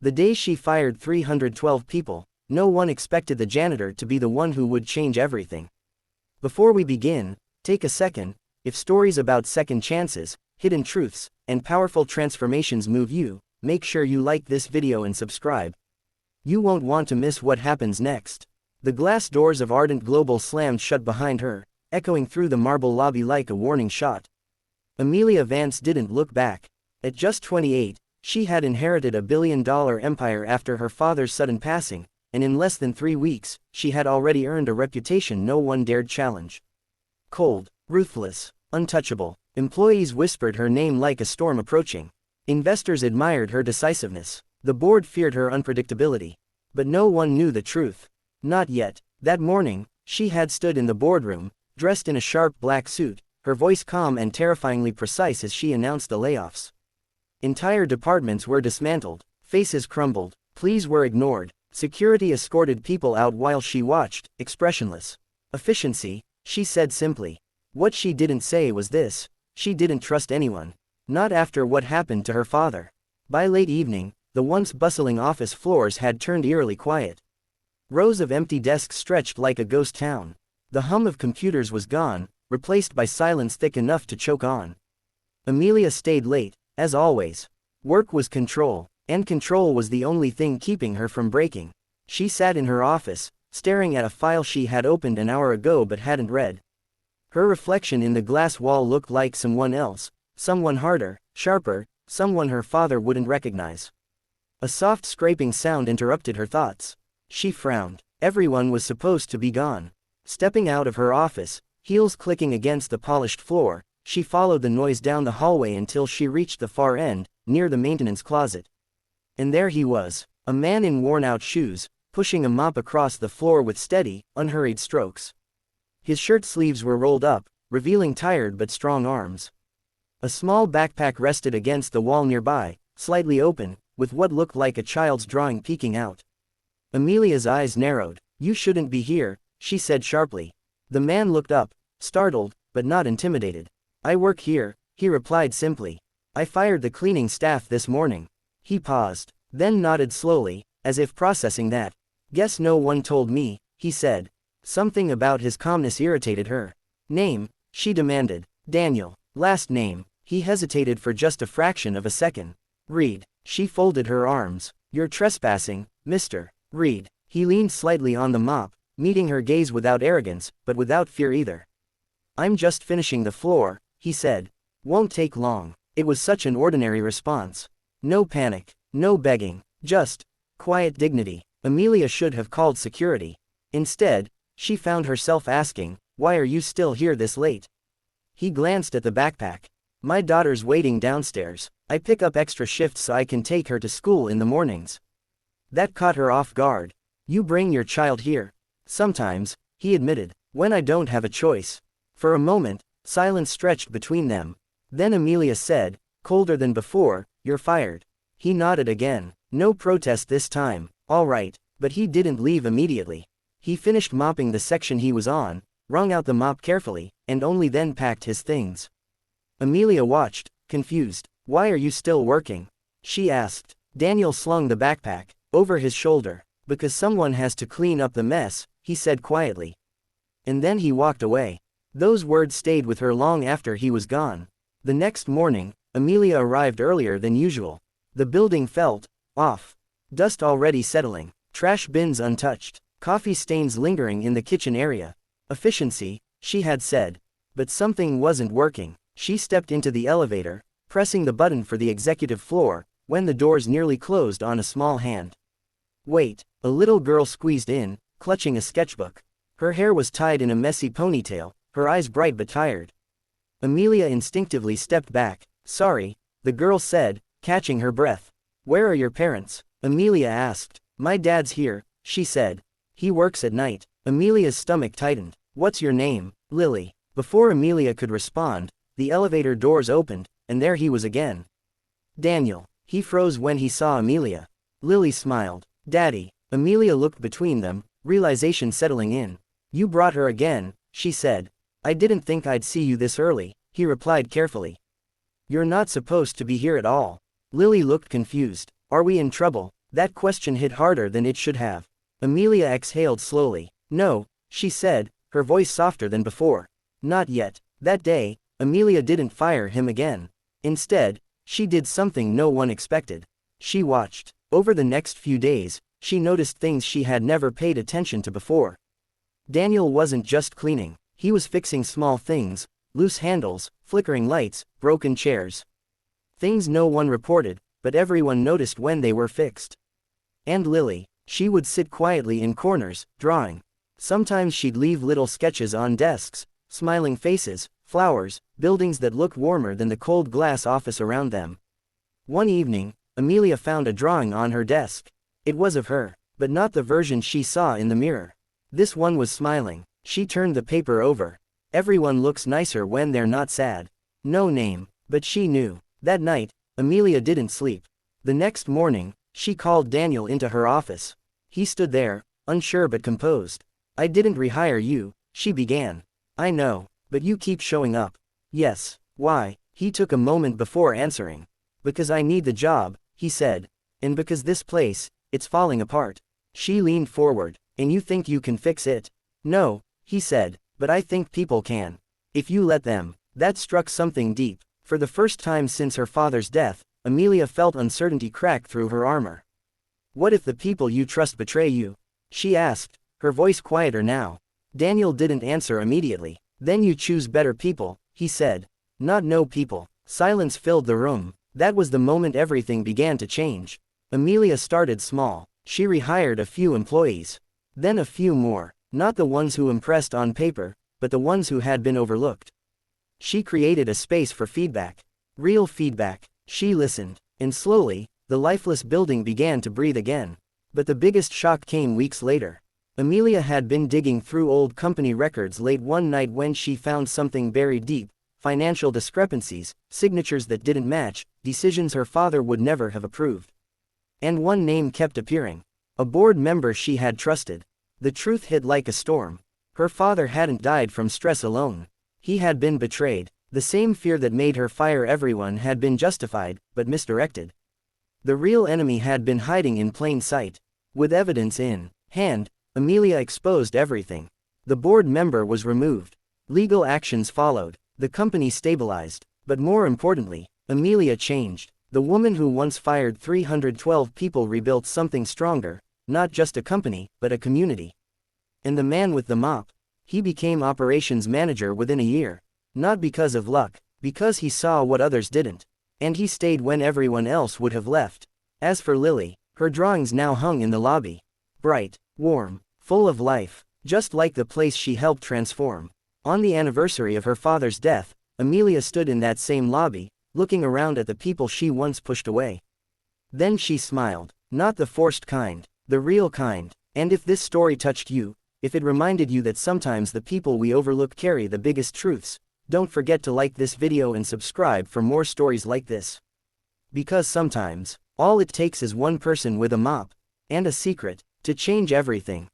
The day she fired 312 people, no one expected the janitor to be the one who would change everything. Before we begin, take a second. If stories about second chances, hidden truths, and powerful transformations move you, make sure you like this video and subscribe. You won't want to miss what happens next. The glass doors of Ardent Global slammed shut behind her, echoing through the marble lobby like a warning shot. Amelia Vance didn't look back. At just 28, she had inherited a billion-dollar empire after her father's sudden passing, and in less than 3 weeks, she had already earned a reputation no one dared challenge. Cold, ruthless, untouchable. Employees whispered her name like a storm approaching. Investors admired her decisiveness. The board feared her unpredictability. But no one knew the truth. Not yet. That morning, she had stood in the boardroom, dressed in a sharp black suit, her voice calm and terrifyingly precise as she announced the layoffs. Entire departments were dismantled, faces crumbled, pleas were ignored, security escorted people out while she watched, expressionless. Efficiency, she said simply. What she didn't say was this: she didn't trust anyone. Not after what happened to her father. By late evening, the once bustling office floors had turned eerily quiet. Rows of empty desks stretched like a ghost town. The hum of computers was gone, replaced by silence thick enough to choke on. Amelia stayed late, as always. Work was control, and control was the only thing keeping her from breaking. She sat in her office, staring at a file she had opened an hour ago but hadn't read. Her reflection in the glass wall looked like someone else, someone harder, sharper, someone her father wouldn't recognize. A soft scraping sound interrupted her thoughts. She frowned. Everyone was supposed to be gone. Stepping out of her office, heels clicking against the polished floor, she followed the noise down the hallway until she reached the far end, near the maintenance closet. And there he was, a man in worn-out shoes, pushing a mop across the floor with steady, unhurried strokes. His shirt sleeves were rolled up, revealing tired but strong arms. A small backpack rested against the wall nearby, slightly open, with what looked like a child's drawing peeking out. Amelia's eyes narrowed. "You shouldn't be here," she said sharply. The man looked up, startled, but not intimidated. "I work here," he replied simply. "I fired the cleaning staff this morning." He paused, then nodded slowly, as if processing that. "Guess no one told me," he said. Something about his calmness irritated her. "Name?" she demanded. "Daniel." "Last name?" He hesitated for just a fraction of a second. "Reed." She folded her arms. "You're trespassing, Mr. Reed." He leaned slightly on the mop, meeting her gaze without arrogance, but without fear either. "I'm just finishing the floor," he said. "Won't take long." It was such an ordinary response. No panic, no begging, just quiet dignity. Amelia should have called security. Instead, she found herself asking, "Why are you still here this late?" He glanced at the backpack. "My daughter's waiting downstairs. I pick up extra shifts so I can take her to school in the mornings." That caught her off guard. "You bring your child here?" "Sometimes," he admitted, "when I don't have a choice." For a moment, silence stretched between them. Then Amelia said, colder than before, "You're fired." He nodded again. No protest this time. "All right." But he didn't leave immediately. He finished mopping the section he was on, wrung out the mop carefully, and only then packed his things. Amelia watched, confused. "Why are you still working?" she asked. Daniel slung the backpack over his shoulder. "Because someone has to clean up the mess," he said quietly. And then he walked away. Those words stayed with her long after he was gone. The next morning, Amelia arrived earlier than usual. The building felt off. Dust already settling, trash bins untouched, coffee stains lingering in the kitchen area. Efficiency, she had said. But something wasn't working. She stepped into the elevator, pressing the button for the executive floor, when the doors nearly closed on a small hand. "Wait." A little girl squeezed in, clutching a sketchbook. Her hair was tied in a messy ponytail, her eyes bright but tired. Amelia instinctively stepped back. "Sorry," the girl said, catching her breath. "Where are your parents?" Amelia asked. "My dad's here," she said. "He works at night." Amelia's stomach tightened. "What's your name?" "Lily." Before Amelia could respond, the elevator doors opened, and there he was again. "Daniel." He froze when he saw Amelia. Lily smiled. "Daddy." Amelia looked between them, realization settling in. "You brought her again," she said. "I didn't think I'd see you this early," he replied carefully. "You're not supposed to be here at all." Lily looked confused. "Are we in trouble?" That question hit harder than it should have. Amelia exhaled slowly. No, she said, her voice softer than before. Not yet. That day, Amelia didn't fire him again. Instead, she did something no one expected. She watched. Over the next few days, she noticed things she had never paid attention to before. Daniel wasn't just cleaning. He was fixing small things, loose handles, flickering lights, broken chairs. Things no one reported, but everyone noticed when they were fixed. And Lily, she would sit quietly in corners, drawing. Sometimes she'd leave little sketches on desks, smiling faces, flowers, buildings that looked warmer than the cold glass office around them. One evening, Amelia found a drawing on her desk. It was of her, but not the version she saw in the mirror. This one was smiling. She turned the paper over. Everyone looks nicer when they're not sad. No name, but she knew. That night, Amelia didn't sleep. The next morning, she called Daniel into her office. He stood there, unsure but composed. I didn't rehire you, she began. I know, but you keep showing up. Yes, why? He took a moment before answering. Because I need the job, he said. And because this place, it's falling apart. She leaned forward. And you think you can fix it? No, he said, but I think people can. If you let them. That struck something deep. For the first time since her father's death, Amelia felt uncertainty crack through her armor. What if the people you trust betray you? She asked, her voice quieter now. Daniel didn't answer immediately. Then you choose better people, he said. Not no people. Silence filled the room. That was the moment everything began to change. Amelia started small. She rehired a few employees. Then a few more. Not the ones who impressed on paper, but the ones who had been overlooked. She created a space for feedback. Real feedback. She listened. And slowly, the lifeless building began to breathe again. But the biggest shock came weeks later. Amelia had been digging through old company records late one night when she found something buried deep. Financial discrepancies, signatures that didn't match, decisions her father would never have approved. And one name kept appearing. A board member she had trusted. The truth hit like a storm. Her father hadn't died from stress alone. He had been betrayed. The same fear that made her fire everyone had been justified, but misdirected. The real enemy had been hiding in plain sight. With evidence in hand, Amelia exposed everything. The board member was removed. Legal actions followed. The company stabilized. But more importantly, Amelia changed. The woman who once fired 312 people rebuilt something stronger, not just a company, but a community. And the man with the mop, he became operations manager within a year. Not because of luck, because he saw what others didn't. And he stayed when everyone else would have left. As for Lily, her drawings now hung in the lobby. Bright, warm, full of life, just like the place she helped transform. On the anniversary of her father's death, Amelia stood in that same lobby, looking around at the people she once pushed away. Then she smiled. Not the forced kind, the real kind. And if this story touched you, if it reminded you that sometimes the people we overlook carry the biggest truths, don't forget to like this video and subscribe for more stories like this. Because sometimes, all it takes is one person with a mop and a secret to change everything.